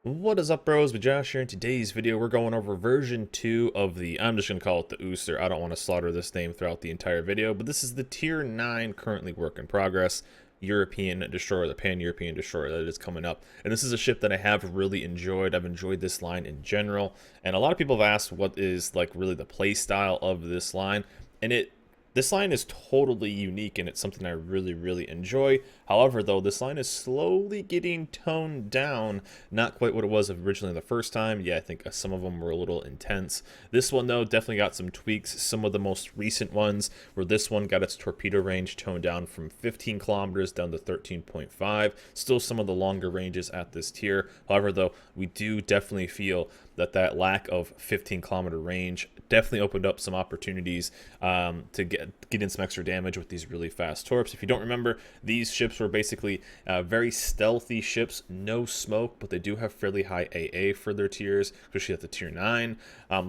What is up, bros? With Josh here. In today's video, we're going over version 2 of the, I'm just going to call it the Ooster. I don't want to slaughter this name throughout the entire video, but this is the Tier 9 currently work in progress European destroyer, the Pan-European destroyer that is coming up. And this is a ship that I have really enjoyed. I've enjoyed this line in general, and a lot of people have asked what is like really the play style of this line, and this line is totally unique, and it's something I really enjoy. However, though, this line is slowly getting toned down. Not quite what it was originally the first time. Yeah, I think some of them were a little intense. This one, though, definitely got some tweaks. Some of the most recent ones, where this one got its torpedo range toned down from 15 kilometers down to 13.5. Still some of the longer ranges at this tier. However, though, we do definitely feel that lack of 15-kilometer range definitely opened up some opportunities to get in some extra damage with these really fast torps. If you don't remember, these ships were basically very stealthy ships, no smoke, but they do have fairly high AA for their tiers, especially at the tier 9,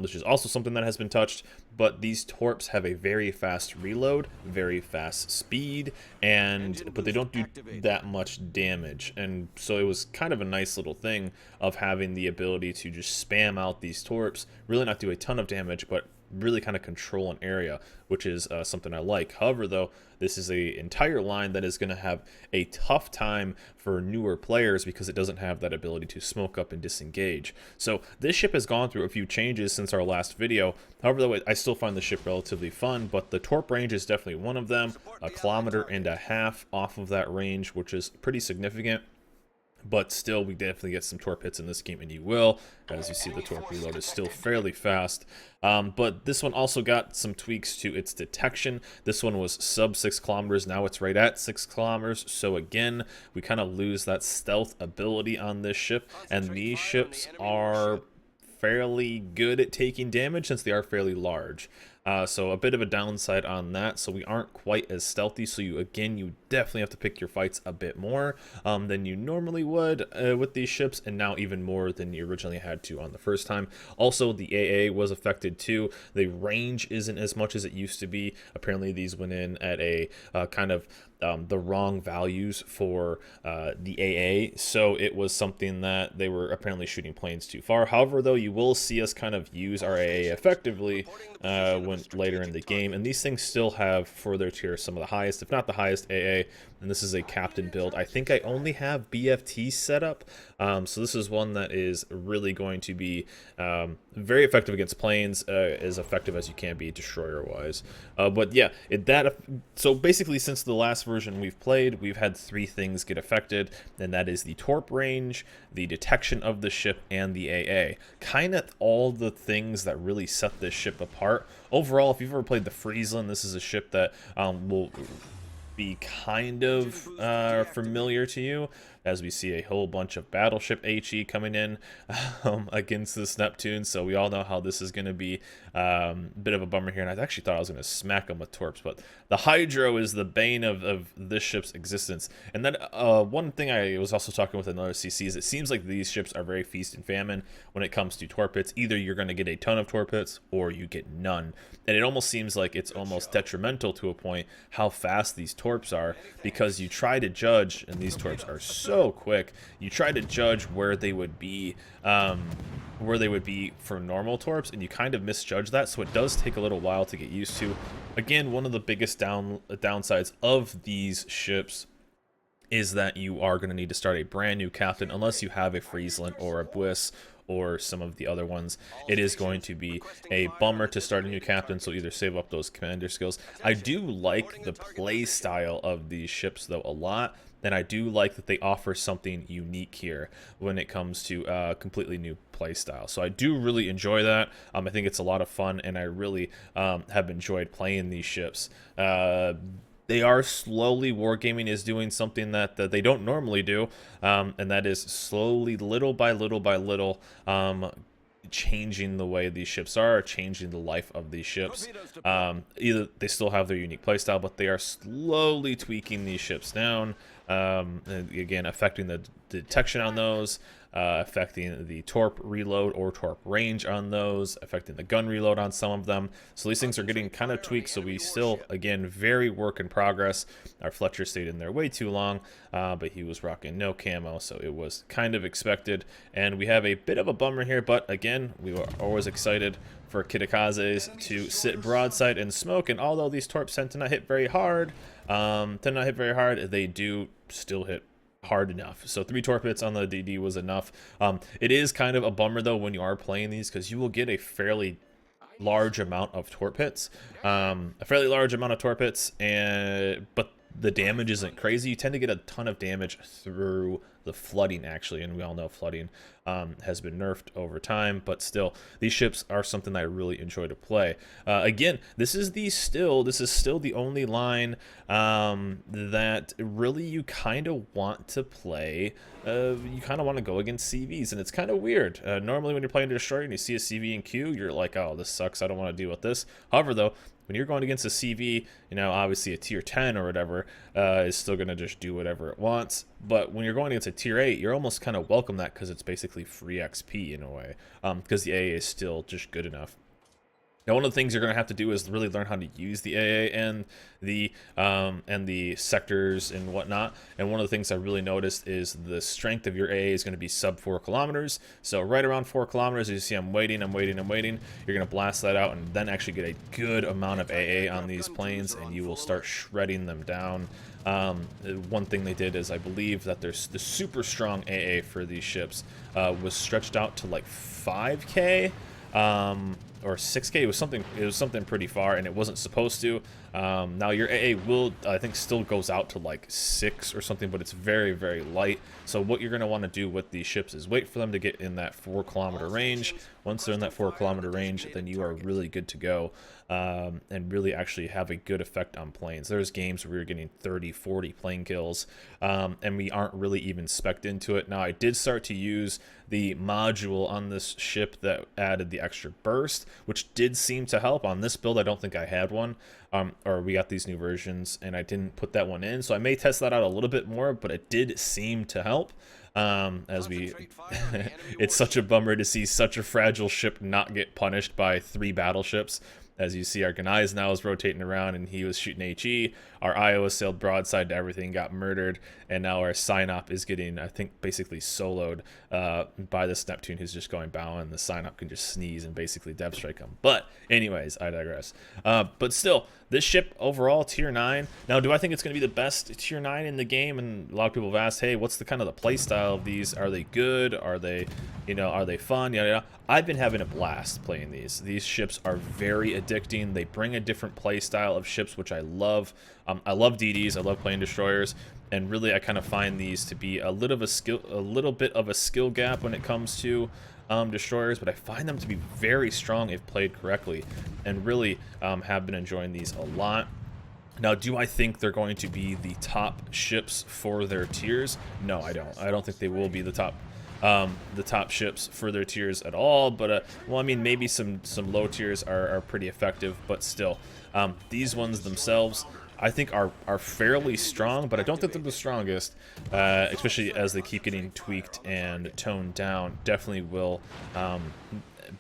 which is also something that has been touched. But these torps have a very fast reload, very fast speed, but they don't do that much damage. And so it was kind of a nice little thing of having the ability to just spam out these torps, really not do a ton of damage, but really kind of control an area, which is something I like. However, though, this is a entire line that is going to have a tough time for newer players because it doesn't have that ability to smoke up and disengage. So this ship has gone through a few changes since our last video. However, though, I still find the ship relatively fun, but the torp range is definitely one of them. 1.5 kilometers off of that range, which is pretty significant. But still, we definitely get some torp hits in this game, and you will. As you see, the torp reload is still fairly fast. But this one also got some tweaks to its detection. This one was sub 6 kilometers. Now it's right at 6 kilometers. So again, we kind of lose that stealth ability on this ship. And these ships are fairly good at taking damage since they are fairly large. So a bit of a downside on that. So we aren't quite as stealthy. So you definitely have to pick your fights a bit more than you normally would with these ships, and now even more than you originally had to on the first time. Also, the AA was affected too. The range isn't as much as it used to be. Apparently, these went in at a kind of the wrong values for the AA, so it was something that they were apparently shooting planes too far. However, though, you will see us kind of use our AA effectively when later in the game, and these things still have for their tier some of the highest, if not the highest AA. And this is a captain build. I think I only have BFT set up, so this is one that is really going to be very effective against planes, as effective as you can be destroyer wise. But yeah, so basically, since the last version we've played, we've had 3 things get affected, and that is the torp range, the detection of the ship, and the AA. Kind of all the things that really set this ship apart. Overall, if you've ever played the Friesland, this is a ship that will be kind of familiar to you, as we see a whole bunch of battleship HE coming in against this Neptune. So we all know how this is going to be a bit of a bummer here, and I actually thought I was going to smack them with torps, but the Hydro is the bane of this ship's existence. And then one thing I was also talking with another CC is it seems like these ships are very feast and famine when it comes to torp hits. Either you're going to get a ton of torp hits or you get none, and it almost seems like it's almost detrimental to a point how fast these torps are, because you try to judge, and these torps are so quick, you try to judge where they would be for normal torps, and you kind of misjudge that, so it does take a little while to get used to. Again, one of the biggest downsides of these ships is that you are going to need to start a brand new captain unless you have a Friesland or a Bliss or some of the other ones. It is going to be a bummer to start a new captain, so either save up those commander skills. I do like the play style of these ships though a lot, and I do like that they offer something unique here when it comes to completely new play style. So I do really enjoy that. I think it's a lot of fun, and I really have enjoyed playing these ships. They are slowly, wargaming is doing something that they don't normally do, and that is slowly, little by little, changing the way these ships are, changing the life of these ships. Either they still have their unique playstyle, but they are slowly tweaking these ships down, again affecting the detection on those, affecting the torp reload or torp range on those, affecting the gun reload on some of them. So these things are getting kind of tweaked, so we still, again, very work in progress. Our Fletcher stayed in there way too long, but he was rocking no camo, so it was kind of expected. And we have a bit of a bummer here, but again, we were always excited for Kitakazes to sit broadside and smoke, and although these torps tend to not hit very hard, they do still hit hard enough. So 3 torp hits on the DD was enough. It is kind of a bummer though when you are playing these, because you will get a fairly large amount of torp hits, and but the damage isn't crazy. You tend to get a ton of damage through the flooding, actually, and we all know flooding has been nerfed over time, but still, these ships are something that I really enjoy to play. Again, this is still the only line that really you kind of want to play. You kind of want to go against CVs, and it's kind of weird. Normally, when you're playing Destroyer and you see a CV in queue, you're like, oh, this sucks, I don't want to deal with this. However, though, when you're going against a CV, you know, obviously a tier 10 or whatever is still going to just do whatever it wants. But when you're going against a tier 8, you're almost kind of welcome that, because it's basically free XP in a way, because the AA is still just good enough. Now, one of the things you're going to have to do is really learn how to use the AA and the sectors and whatnot. And one of the things I really noticed is the strength of your AA is going to be sub 4 kilometers. So right around 4 kilometers, you see I'm waiting. You're going to blast that out and then actually get a good amount of AA on these planes, and you will start shredding them down. One thing they did is, I believe that there's the super strong AA for these ships was stretched out to like 5K. Or 6K. It was something pretty far, and it wasn't supposed to. Now your AA will, I think, still goes out to like 6 or something, but it's very, very light. So what you're going to want to do with these ships is wait for them to get in that 4-kilometer range. Once they're in that 4-kilometer range, then you are really good to go, and really actually have a good effect on planes. There's games where we were getting 30, 40 plane kills, and we aren't really even spec'd into it. Now, I did start to use the module on this ship that added the extra burst, which did seem to help. On this build, I don't think I had one, or we got these new versions, and I didn't put that one in, so I may test that out a little bit more, but it did seem to help. As we it's such a bummer to see such a fragile ship not get punished by 3 battleships. As you see, our Ganais now is rotating around, and he was shooting HE. Our Iowa sailed broadside to everything, got murdered, and now our Synop is getting, I think, basically soloed by this Neptune who's just going bow, and the Synop can just sneeze and basically dev strike him. But anyways, I digress. But still, this ship overall, tier 9. Now, do I think it's going to be the best tier 9 in the game? And a lot of people have asked, hey, what's the kind of the play style of these? Are they good? Are they, are they fun? Yeah. I've been having a blast playing these. These ships are very addicting. They bring a different play style of ships, which I love. I love DDs. I love playing destroyers, and really, I kind of find these to be a little bit of a skill gap when it comes to destroyers, but I find them to be very strong if played correctly, and really have been enjoying these a lot. Now, do I think they're going to be the top ships for their tiers? No, I don't. I don't think they will be the top ships for their tiers at all, but well, I mean, maybe some low tiers are pretty effective, but still, these ones themselves I think are fairly strong, but I don't think they're the strongest, especially as they keep getting tweaked and toned down. Definitely will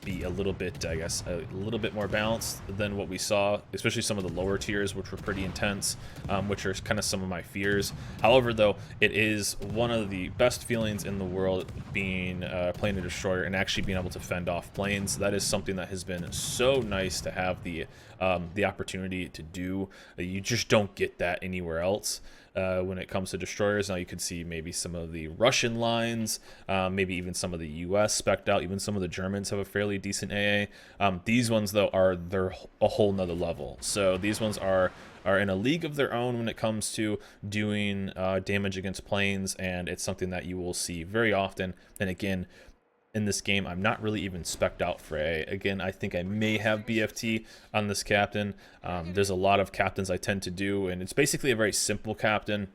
be a little bit, I guess, a little bit more balanced than what we saw, especially some of the lower tiers, which were pretty intense, which are kind of some of my fears. However, though, it is one of the best feelings in the world being playing a destroyer and actually being able to fend off planes. That is something that has been so nice to have the opportunity to do. You just don't get that anywhere else. When it comes to destroyers. Now you could see maybe some of the Russian lines, maybe even some of the US spec'd out, even some of the Germans have a fairly decent AA. These ones, though, they're a whole nother level. So these ones are in a league of their own when it comes to doing damage against planes, and it's something that you will see very often. And again, in this game, I'm not really even spec'd out for A. Again, I think I may have BFT on this captain. There's a lot of captains I tend to do, and it's basically a very simple captain.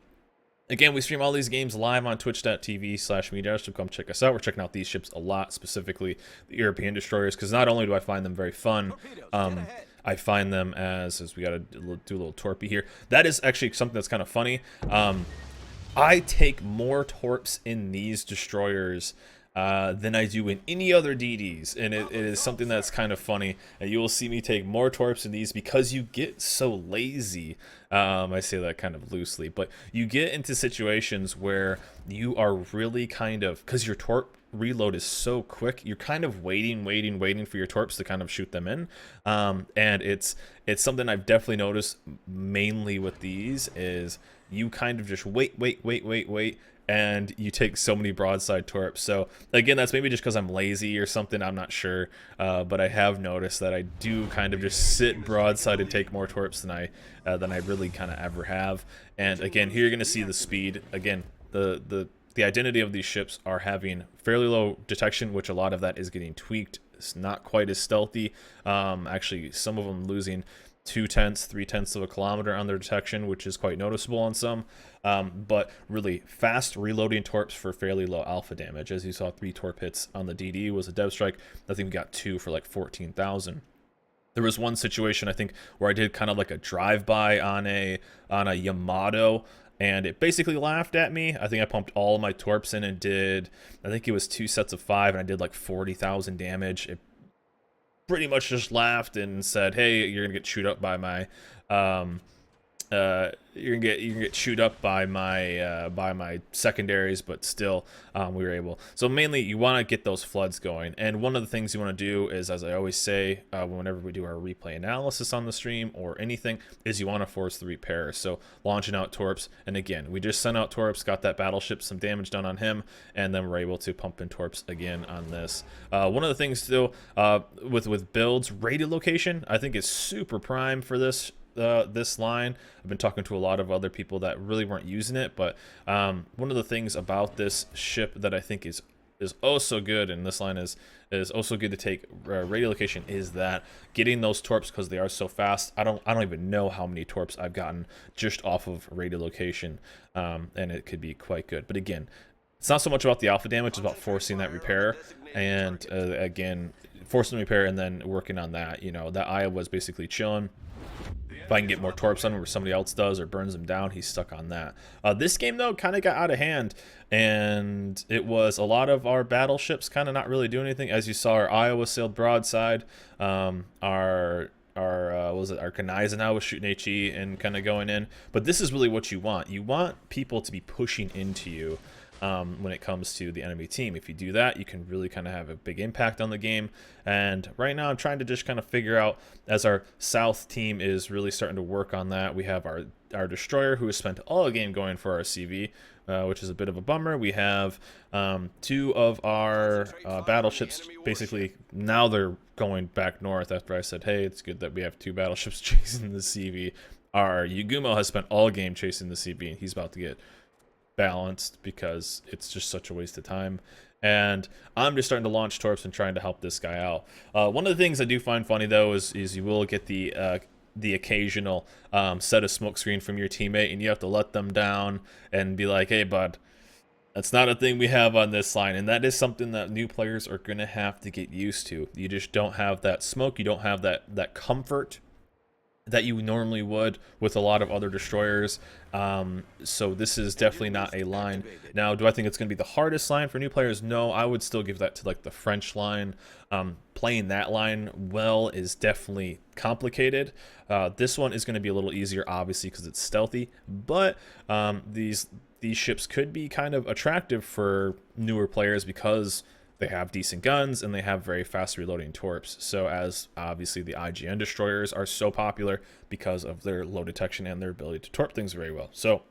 Again, we stream all these games live on twitch.tv/media, so come check us out. We're checking out these ships a lot, specifically the European destroyers, because not only do I find them very fun, I find them as we got to do a little torpy here. That is actually something that's kind of funny. I take more torps in these destroyers than I do in any other DDs, and it is something that's kind of funny. And you will see me take more torps in these because you get so lazy. I say that kind of loosely, but you get into situations where you are really kind of, because your torp reload is so quick, you're kind of waiting for your torps to kind of shoot them in. And it's something I've definitely noticed mainly with these is you kind of just wait, and you take so many broadside torps. So again, that's maybe just because I'm lazy or something, I'm not sure, but I have noticed that I do kind of just sit broadside and take more torps than I really kind of ever have. And again, here you're going to see the speed. Again, the identity of these ships are having fairly low detection, which a lot of that is getting tweaked. It's not quite as stealthy. Actually, some of them losing 2/10, 3/10 of a kilometer on their detection, which is quite noticeable on some. But really fast reloading torps for fairly low alpha damage. As you saw, 3 torp hits on the DD was a dev strike. I think we got 2 for like 14,000. There was one situation I think where I did kind of like a drive-by on a Yamato, and it basically laughed at me. I think I pumped all of my torps in and did, I think it was 2 sets of 5, and I did like 40,000 damage. It pretty much just laughed and said, "Hey, you're gonna get chewed up by my, you're gonna get chewed up by my secondaries," but still, we were able. So mainly, you want to get those floods going, and one of the things you want to do is, as I always say, whenever we do our replay analysis on the stream or anything, is you want to force the repair. So launching out torps, and again, we just sent out torps, got that battleship some damage done on him, and then we're able to pump in torps again on this. One of the things still with builds, radio location, I think is super prime for this. This line. I've been talking to a lot of other people that really weren't using it, but one of the things about this ship that I think is oh so good, and this line is also good to take radio location, is that getting those torps, because they are so fast. I don't even know how many torps I've gotten just off of radio location, and it could be quite good. But again, it's not so much about the alpha damage, it's about forcing that repair, and again, forcing the repair and then working on that. You know, that Iowa's basically chilling. If I can get more torps on him, or somebody else does, or burns him down, he's stuck on that. This game, though, kind of got out of hand, and it was a lot of our battleships kind of not really doing anything. As you saw, our Iowa sailed broadside. Our Kanaizen was shooting HE and kind of going in. But this is really what you want. You want people to be pushing into you when it comes to the enemy team. If you do that, you can really kind of have a big impact on the game. And right now I'm trying to just kind of figure out, as our south team is really starting to work on that. We have our destroyer, who has spent all the game going for our CV, which is a bit of a bummer. We have 2 of our battleships, basically now they're going back north after I said, hey, it's good that we have 2 battleships chasing the CV. Our Yugumo has spent all game chasing the CV, and he's about to get balanced because it's just such a waste of time. And I'm just starting to launch torps and trying to help this guy out. One of the things I do find funny, though, is you will get the occasional set of smoke screen from your teammate, and you have to let them down and be like, hey bud, that's not a thing we have on this line. And that is something that new players are gonna have to get used to. You just don't have that smoke, you don't have that comfort that you normally would with a lot of other destroyers. So this is definitely not a line. Now, do I think it's going to be the hardest line for new players? No, I would still give that to like the French line. Playing that line well is definitely complicated. This one is going to be a little easier, obviously, because it's stealthy, but these ships could be kind of attractive for newer players because they have decent guns and they have very fast reloading torps. So as obviously the IGN destroyers are so popular because of their low detection and their ability to torp things very well. So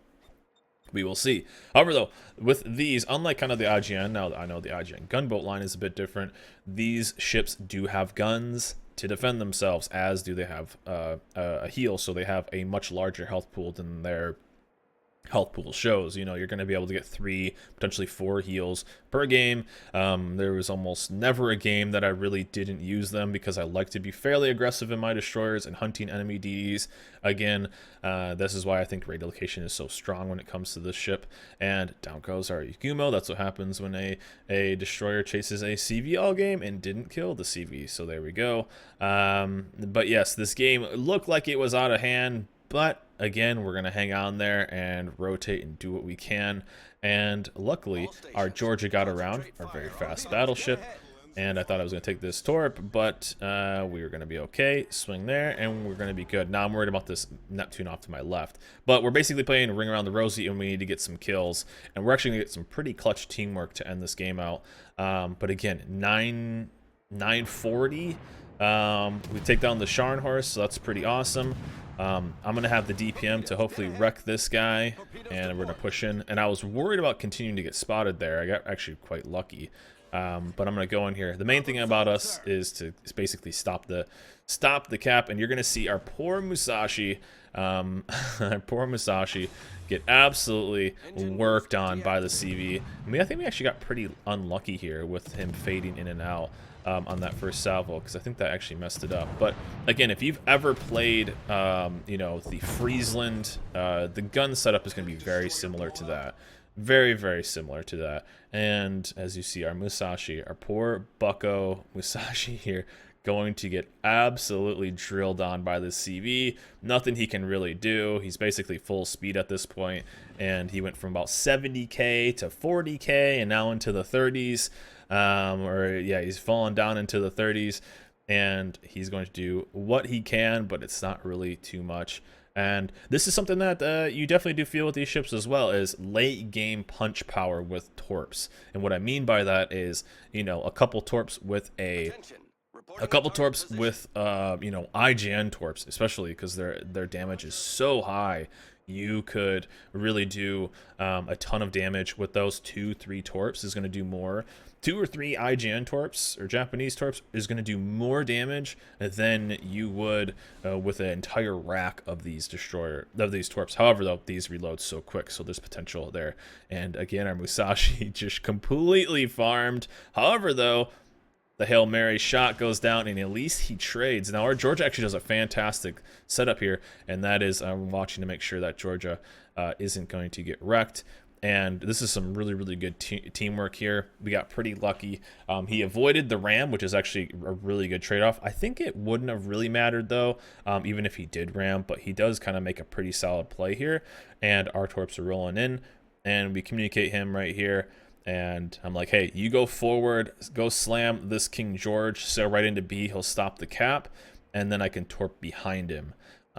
we will see. However, though, with these, unlike kind of the IGN, now I know the IGN gunboat line is a bit different, these ships do have guns to defend themselves, as do they have a heal. So they have a much larger health pool than their health pool shows. You know, you're going to be able to get 3, potentially 4 heals per game. There was almost never a game that I really didn't use them because I like to be fairly aggressive in my destroyers and hunting enemy DDs. Again, this is why I think radio location is so strong when it comes to this ship. And down goes our Yugumo. That's what happens when a destroyer chases a CV all game and didn't kill the CV. So there we go. But yes, this game looked like it was out of hand, But again, we're going to hang on there and rotate and do what we can. And luckily, our Georgia got around, our very fast battleship. And I thought I was going to take this torp, but we were going to be okay. Swing there, and we're going to be good. Now I'm worried about this Neptune off to my left. But we're basically playing Ring Around the Rosie, and we need to get some kills. And we're actually going to get some pretty clutch teamwork to end this game out. But again, 940. We take down the Scharnhorst, so that's pretty awesome. I'm going to have the DPM to hopefully wreck this guy, and we're going to push in. And I was worried about continuing to get spotted there. I got actually quite lucky. But I'm gonna go in here. The main thing about us is basically stop the cap, and you're gonna see our poor Musashi, get absolutely worked on by the CV. I think we actually got pretty unlucky here with him fading in and out on that first salvo, because I think that actually messed it up. But again, if you've ever played, you know, the Friesland, the gun setup is gonna be very similar to that. Very, very similar to that. And as you see, our Musashi, our poor bucko Musashi here, going to get absolutely drilled on by this CV. Nothing he can really do. He's basically full speed at this point, and he went from about 70k to 40k and now into the 30s. He's fallen down into the 30s, and he's going to do what he can, but it's not really too much. And this is something that you definitely do feel with these ships as well, is late game punch power with torps. And what I mean by that is, you know, a couple torps with you know, IGN torps, especially because their damage is so high. You could really do a ton of damage with those 2-3 torps. Is going to do more. 2 or 3 IGN torps or Japanese torps is going to do more damage than you would with an entire rack of these torps. However, though, these reload so quick, so there's potential there. And again, our Musashi just completely farmed. However, though, the Hail Mary shot goes down, and at least he trades. Now, our Georgia actually does a fantastic setup here, and that is I'm watching to make sure that Georgia isn't going to get wrecked. And this is some really, really good teamwork here. We got pretty lucky. He avoided the ram, which is actually a really good trade-off. I think it wouldn't have really mattered, though, even if he did ram, but he does kind of make a pretty solid play here. And our torps are rolling in, and we communicate him right here. And I'm like, hey, you go forward, go slam this King George, sail right into B, he'll stop the cap, and then I can torp behind him.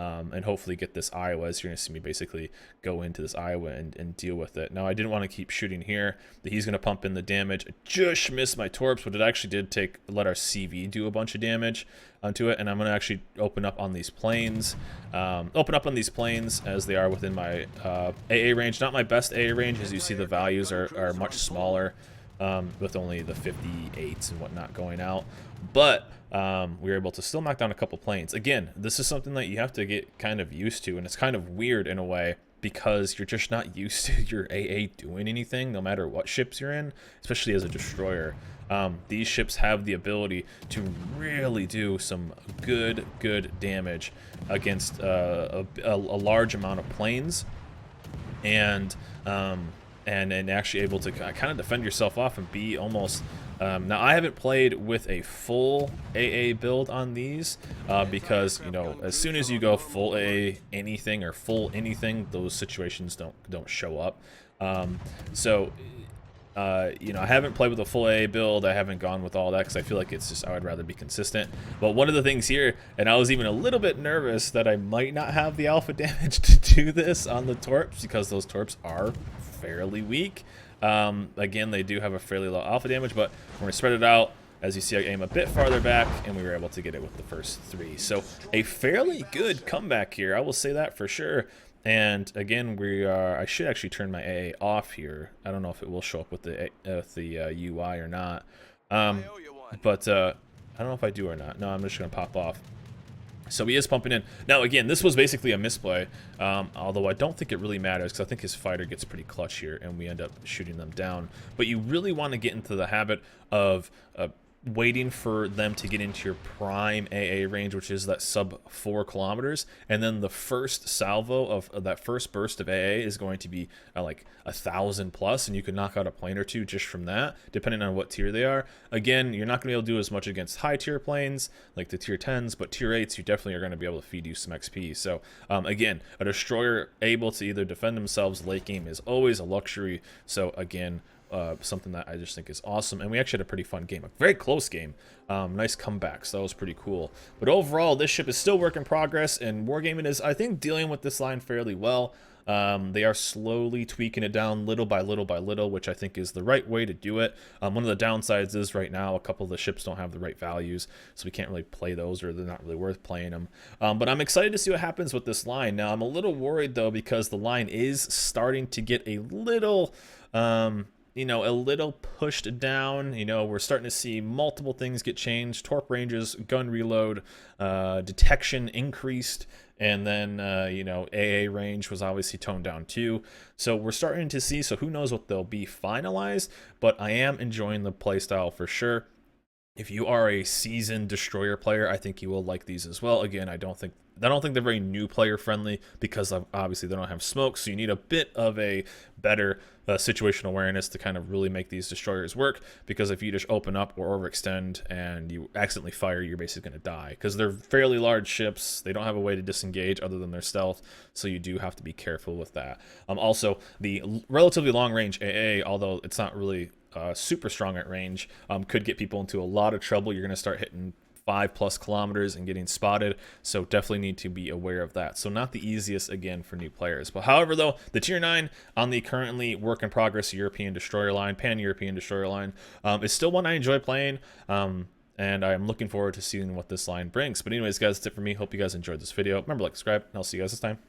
And hopefully get this Iowa, as you're going to see me basically go into this Iowa and deal with it. Now, I didn't want to keep shooting here. He's going to pump in the damage. I just missed my torps, but it actually did let our CV do a bunch of damage onto it. And I'm going to actually open up on these planes. As they are within my AA range. Not my best AA range. As you see, the values are much smaller with only the 58s and whatnot going out. But we were able to still knock down a couple planes. Again, this is something that you have to get kind of used to, and it's kind of weird in a way because you're just not used to your AA doing anything, no matter what ships you're in, especially as a destroyer. These ships have the ability to really do some good damage against a large amount of planes, and actually able to kind of defend yourself off and be almost. Now, I haven't played with a full AA build on these because, you know, as soon as you go full AA anything or full anything, those situations don't show up. You know, I haven't played with a full AA build. I haven't gone with all that because I feel like it's just, I would rather be consistent. But one of the things here, and I was even a little bit nervous that I might not have the alpha damage to do this on the torps because those torps are fairly weak. Again, they do have a fairly low alpha damage, but we're going to spread it out. As you see, I aim a bit farther back, and we were able to get it with the first 3. So a fairly good comeback here, I will say that for sure. And again, I should actually turn my AA off here. I don't know if it will show up with the UI or not. But I don't know if I do or not. No, I'm just going to pop off. So he is pumping in. Now, again, this was basically a misplay, although I don't think it really matters because I think his fighter gets pretty clutch here, and we end up shooting them down. But you really want to get into the habit of waiting for them to get into your prime AA range, which is that sub 4 kilometers, and then the first salvo of that first burst of AA is going to be like 1,000 plus, and you can knock out a plane or two just from that, depending on what tier they are. Again, you're not going to be able to do as much against high tier planes like the tier 10s, but tier 8s you definitely are going to be able to feed you some XP. So again, a destroyer able to either defend themselves late game is always a luxury. So again, something that I just think is awesome. And we actually had a pretty fun game, a very close game. Nice comeback, so that was pretty cool. But overall, this ship is still work in progress, and Wargaming is, I think, dealing with this line fairly well. They are slowly tweaking it down little by little by little, which I think is the right way to do it. One of the downsides is right now a couple of the ships don't have the right values, so we can't really play those, or they're not really worth playing them. But I'm excited to see what happens with this line. Now, I'm a little worried, though, because the line is starting to get a little... you know, a little pushed down. You know, we're starting to see multiple things get changed. Torp ranges, gun reload, detection increased, and then, you know, AA range was obviously toned down too. So we're starting to see, so who knows what they'll be finalized, but I am enjoying the playstyle for sure. If you are a seasoned destroyer player, I think you will like these as well. Again, I don't think they're very new player friendly, because obviously they don't have smoke, so you need a bit of a better situational awareness to kind of really make these destroyers work, because if you just open up or overextend and you accidentally fire, you're basically going to die, because they're fairly large ships. They don't have a way to disengage other than their stealth, so you do have to be careful with that. Also, the relatively long range AA, although it's not really super strong at range, could get people into a lot of trouble. You're going to start hitting 5+ kilometers and getting spotted, so definitely need to be aware of that. So not the easiest, again, for new players. But however, though, the tier 9 on the currently work in progress European destroyer line, pan-European destroyer line, is still one I enjoy playing, and I'm looking forward to seeing what this line brings. But anyways, guys, that's it for me. Hope you guys enjoyed this video. Remember, like, subscribe, and I'll see you guys this time.